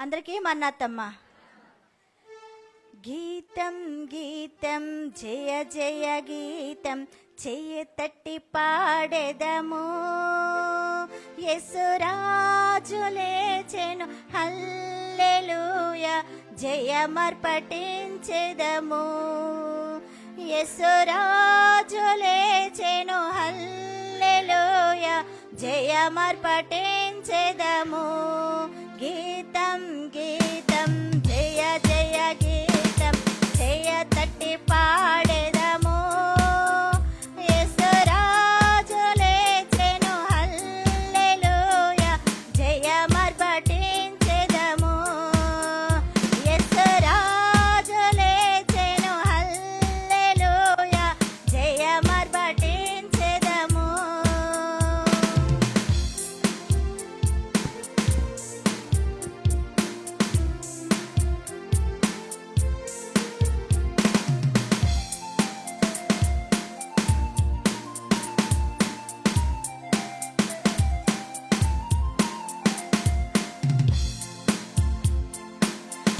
అందరికీ మన్నాత్తమ్మ. గీతం గీతం జయ జయ గీతం చెయ్యి తట్టి పాడెదము. యేసురాజు లేచెను హల్లెలూయా జయమర్పటించెదము. యేసురాజు లేచెను హల్లెలూయా జయమర్పటించెదము. గీతం గీతం జయ జయ గీతం జయ తట్టి పాడెదము. యేసురాజు లేచెను హల్లెలూయా జయమర్పటించెదము. యేసురాజు లేచెను హల్లెలూయా జయమర్పటించెదము.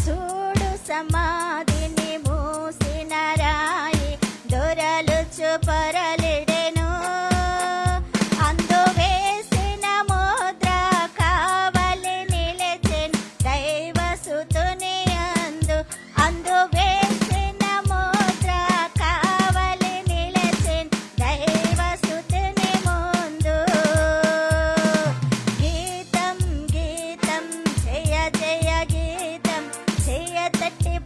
చూడు సమాధిని మూసిన రాయి దొరలుచు పొరలిడెను. అందు వేసిన ముద్ర కావలి నిలిచెను దైవసుతుని అందు. అందు వేసిన ముద్ర కావలి నిలిచెను దైవసుతుని ముందు. గీతం గీతం జయ జయ గీతం జయ తట్టి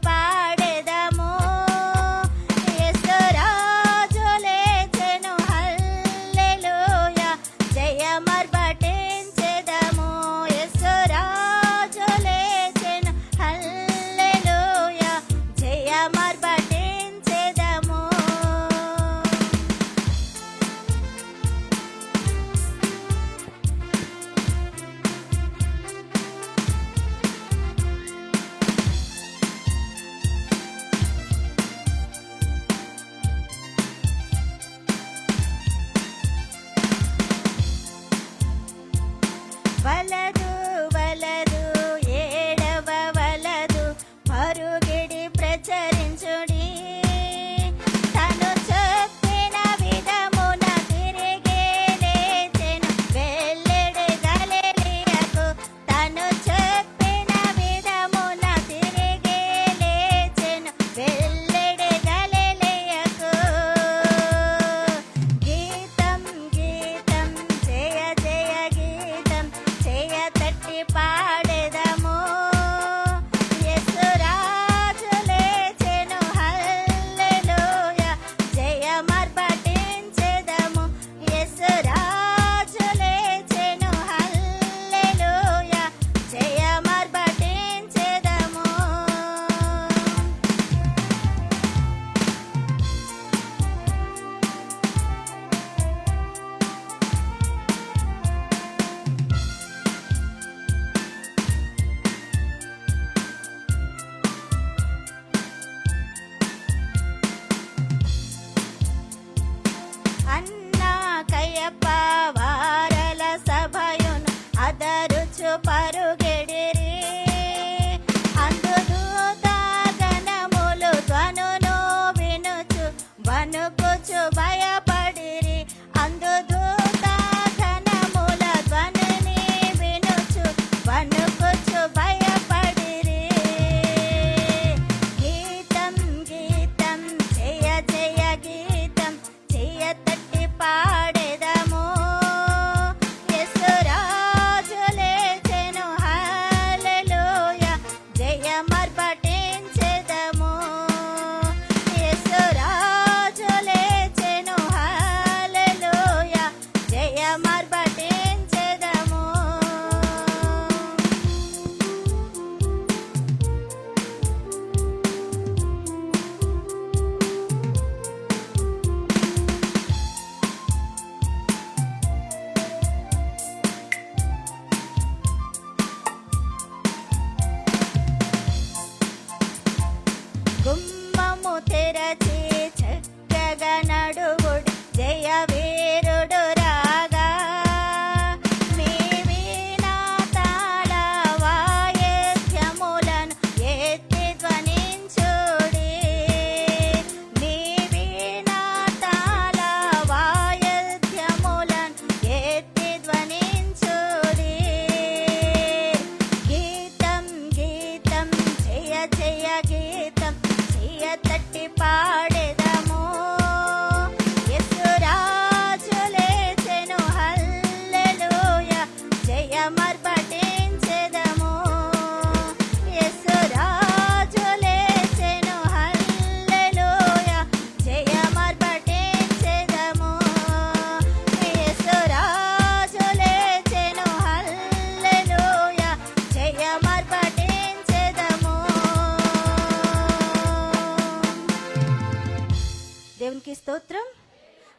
దేవునికి స్తోత్రం,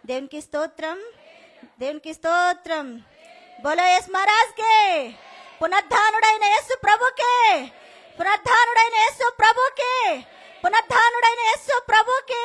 దేవునికి స్తోత్రం, దేవునికి స్తోత్రం. బోలో యేసు మహారాజ్ కే, పునరుద్ధానుడైన యేసు ప్రభుకే, పునరుద్ధానుడైన యేసు ప్రభుకే, పునరుద్ధానుడైన యేసు ప్రభుకే.